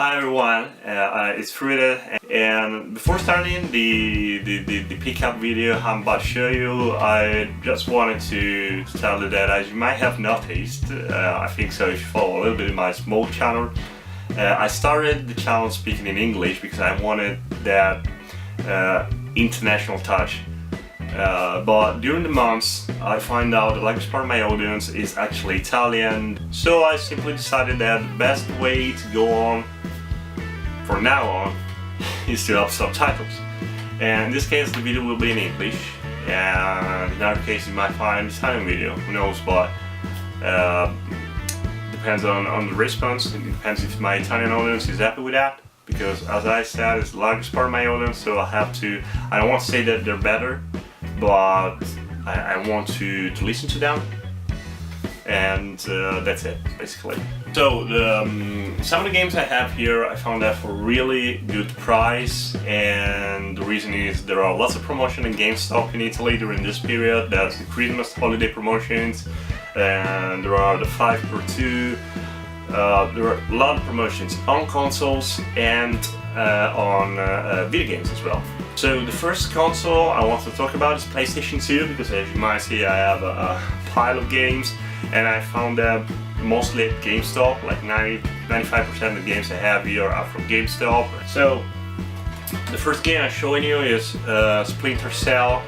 Hi everyone, it's Ffrwydrad, and before starting the pickup video I'm about to show you, I just wanted to tell you that, as you might have noticed, I think so if you follow a little bit in my small channel, I started the channel speaking in English because I wanted that international touch. But during the months I find out the largest part of my audience is actually Italian, so I simply decided that the best way to go on from now on is to have subtitles. And in this case the video will be in English, and in other cases you might find an Italian video, who knows, but depends on the response. It depends if my Italian audience is happy with that, because as I said, it's the largest part of my audience, so I don't want to say that they're better, but I want to listen to them, and that's it basically. So some of the games I have here I found that for really good price, and the reason is there are lots of promotion in GameStop in Italy during this period. That's the Christmas holiday promotions, and there are the 5x2. There are a lot of promotions on consoles and on video games as well. So the first console I want to talk about is PlayStation 2, because as you might see I have a pile of games, and I found that mostly at GameStop, like 90-95% of the games I have here are from GameStop. So the first game I'm showing you is Splinter Cell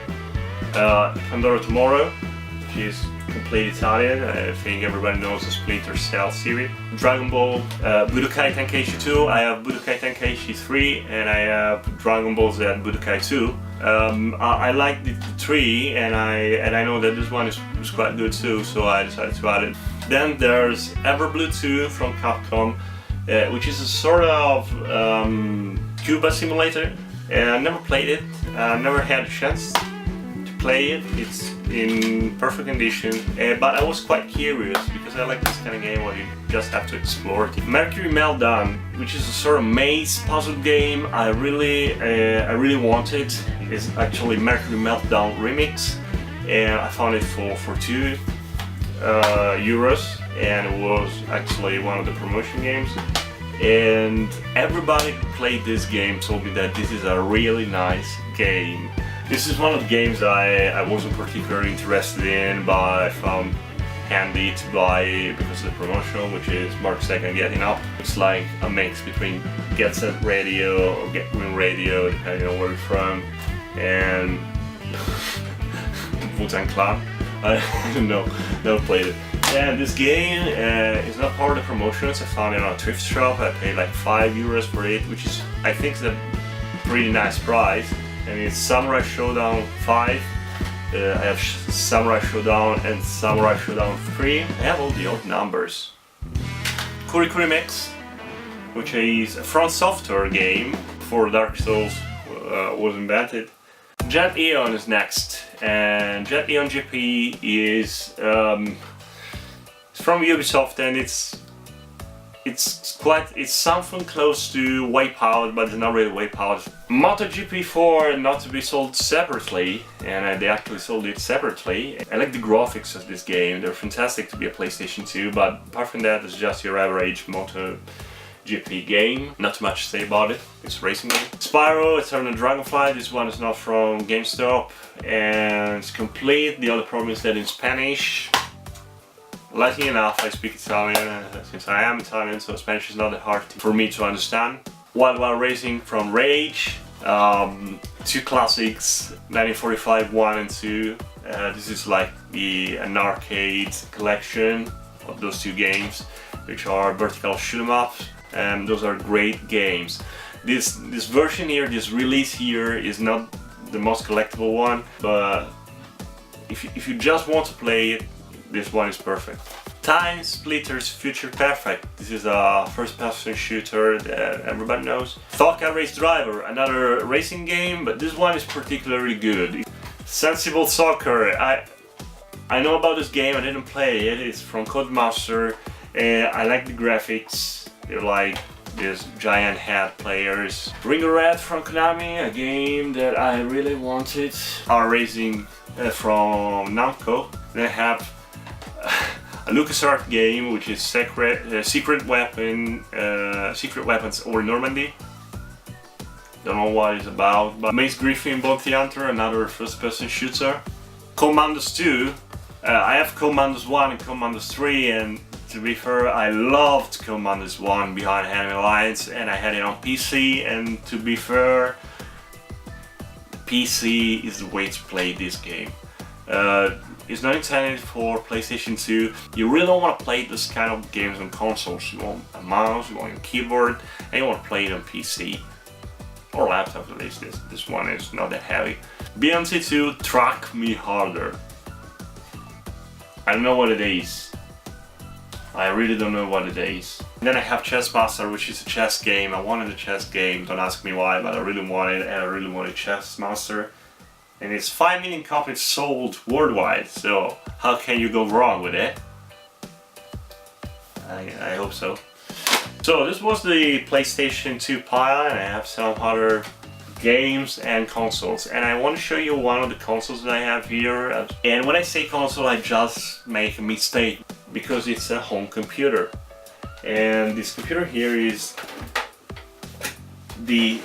Pandora Tomorrow, which is complete Italian. I think everybody knows the Splinter Cell series. Dragon Ball, Budokai Tenkaichi 2. I have Budokai Tenkaichi 3, and I have Dragon Ball Z Budokai 2. I like the 3, and I know that this one is quite good too, so I decided to add it. Then there's Everblue 2 from Capcom, which is a sort of Cuba simulator, and I never played it. I never had a chance to play it. It's in perfect condition, but I was quite curious because I like this kind of game where you just have to explore it. Mercury Meltdown, which is a sort of maze puzzle game, I really wanted. It's actually Mercury Meltdown Remix, and I found it for €2, and it was actually one of the promotion games. And everybody who played this game told me that this is a really nice game. This is one of the games I wasn't particularly interested in, but I found handy to buy because of the promotion, which is March 2nd Getting Up. It's like a mix between Get Set Radio or Get Green Radio, depending on where you're from, and Wu-Tang Clan. I don't know, never played it. And this game is not part of the promotions. I found it on a thrift shop. I paid like €5 for it, which is, I think, is a pretty nice price. And it's Samurai Showdown 5. I have Samurai Showdown and Samurai Showdown 3. I have all the odd numbers. Kurikuri Mix, which is a From Software game before Dark Souls was invented. Jet Eon is next, and Jet Eon GP is from Ubisoft, and it's something close to Wipeout, but it's not really Wipeout. MotoGP 4 not to be sold separately, and they actually sold it separately. I like the graphics of this game, they're fantastic to be a PlayStation 2, but apart from that it's just your average MotoGP game. Not too much to say about it, it's a racing game. Spyro Eternal Dragonfly, this one is not from GameStop, and it's complete. The only problem is that in Spanish. Lucky enough, I speak Italian, since I am Italian, so Spanish is not that hard for me to understand. Wild Wild Racing from Rage, two classics, 1945 1 and 2. This is like an arcade collection of those two games, which are vertical shoot 'em ups, and those are great games. This version here, this release here, is not the most collectible one, but if you just want to play it, this one is perfect. Time Splitters Future Perfect. This is a first-person shooter that everybody knows. Thokka Race Driver, another racing game, but this one is particularly good. Sensible Soccer. I know about this game, I didn't play it. It's from Codemaster, and I like the graphics. They're like these giant hat players. Ring of Red from Konami, a game that I really wanted. Our Racing from Namco. They have a LucasArts game, which is Secret Weapons over Normandy. Don't know what it's about, but Mace Griffin Bounty Hunter, another first-person shooter. Commandos 2. I have Commandos 1 and Commandos 3, and to be fair, I loved Commandos 1 behind Enemy Alliance, and I had it on PC, and to be fair, PC is the way to play this game. It's not intended for PlayStation 2. You really don't want to play this kind of games on consoles. You want a mouse, you want a keyboard, and you want to play it on PC. Or laptop at least. This one is not that heavy. BMC2 Track Me Harder. I don't know what it is. I really don't know what it is. And then I have Chess Master, which is a chess game. I wanted a chess game, don't ask me why, but I really wanted it, and I really wanted Chess Master. And it's 5 million copies sold worldwide, so how can you go wrong with it? I hope so. So this was the PlayStation 2 pile, and I have some other games and consoles, and I want to show you one of the consoles that I have here. And when I say console, I just make a mistake because it's a home computer, and this computer here is the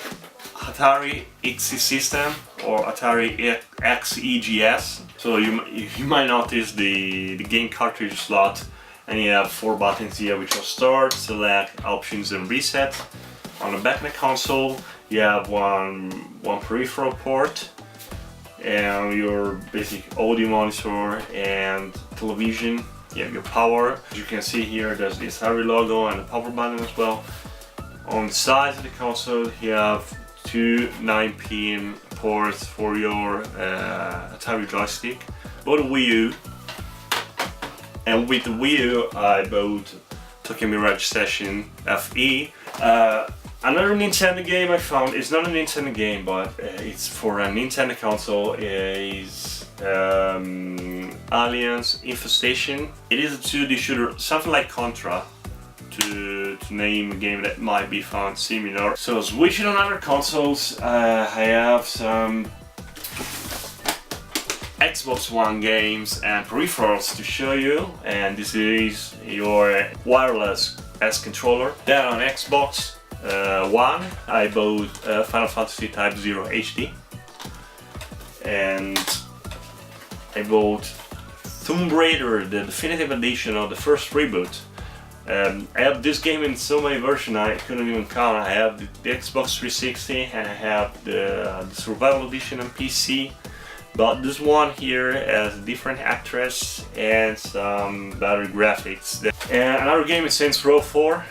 Atari XE system, or Atari XEGS. So you might notice the game cartridge slot, and you have 4 buttons here, which are start, select, options, and reset. On the back of the console, you have one peripheral port, and your basic audio monitor and television. You have your power. As you can see here, there's the Atari logo and the power button as well. On the sides of the console, you have 2 9-pin ports for your Atari joystick. Bought a Wii U, and with the Wii U I bought Tokyo Mirage Session FE. Another Nintendo game I found. It's not a Nintendo game, but it's for a Nintendo console. Is Aliens Infestation. It is a 2D shooter, something like Contra, to name a game that might be found similar. So switching on other consoles, I have some Xbox One games and peripherals to show you, and this is your wireless S controller. Then on Xbox One, I bought Final Fantasy Type 0 HD, and I bought Tomb Raider, the definitive edition of the first reboot. I have this game in so many versions I couldn't even count. I have the Xbox 360, and I have the Survival Edition on PC. But this one here has a different actress and some better graphics. And another game is Saints Row 4.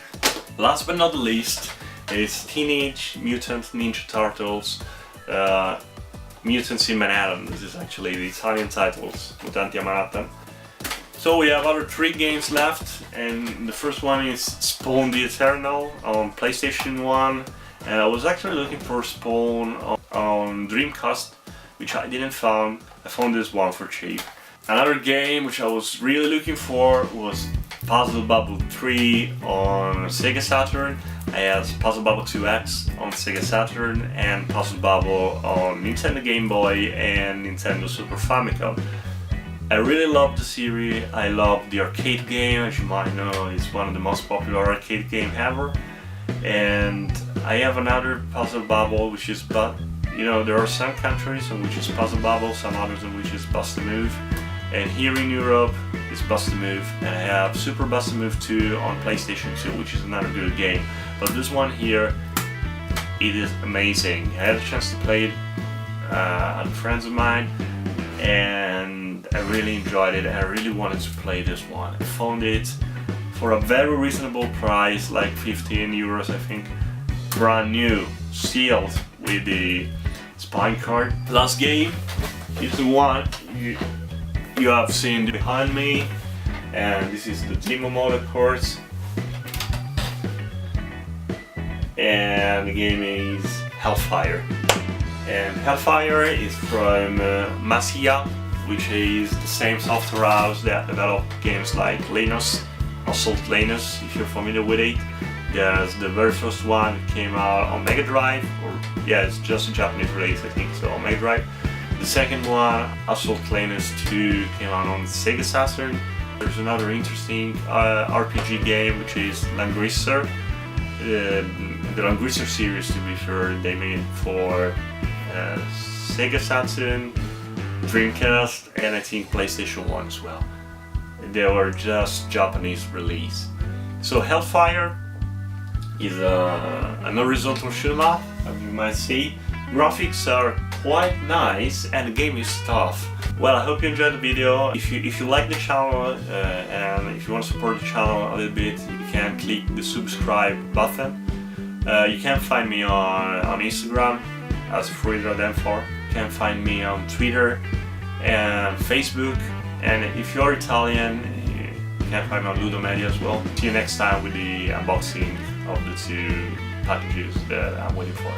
Last but not the least is Teenage Mutant Ninja Turtles Mutants in Manhattan. This is actually the Italian titles, Mutanti a Manhattan. So we have other 3 games left, and the first one is Spawn the Eternal on PlayStation 1. And I was actually looking for Spawn on Dreamcast, which I didn't find. I found this one for cheap. Another game which I was really looking for was Puzzle Bubble 3 on Sega Saturn. I had Puzzle Bubble 2X on Sega Saturn and Puzzle Bubble on Nintendo Game Boy and Nintendo Super Famicom. I really love the series. I love the arcade game. As you might know, it's one of the most popular arcade games ever. And I have another Puzzle Bubble, which is, you know, there are some countries in which is Puzzle Bubble, some others in which is Bust a Move. And here in Europe, it's Bust a Move. And I have Super Bust a Move 2 on PlayStation 2, which is another good game. But this one here, it is amazing. I had a chance to play it with friends of mine, and I really enjoyed it. I really wanted to play this one. I found it for a very reasonable price, like 15 euros I think. Brand new, sealed with the spine card. Last game is the one you have seen behind me, and this is the Timo Moda course. And the game is Hellfire. And Hellfire is from Masia, which is the same software house that developed games like Linus, Assault Linus, if you're familiar with it. There's the very first one that came out on Mega Drive, or yeah, it's just a Japanese release I think, so on Mega Drive. The second one, Assault Linus 2, came out on Sega Saturn. There's another interesting RPG game which is Langrisser. The Langrisser series, to be fair, they made for Sega Saturn, Dreamcast, and I think PlayStation 1 as well. They were just Japanese release. So Hellfire is an horizontal shoot 'em up, as you might see. Graphics are quite nice and the game is tough. Well, I hope you enjoyed the video. If you like the channel and if you want to support the channel a little bit, you can click the subscribe button. You can find me on Instagram as Ffrwydrad. You can find me on Twitter and Facebook. And if you're Italian, you can find me on Ludo Media as well. See you next time with the unboxing of the two packages that I'm waiting for.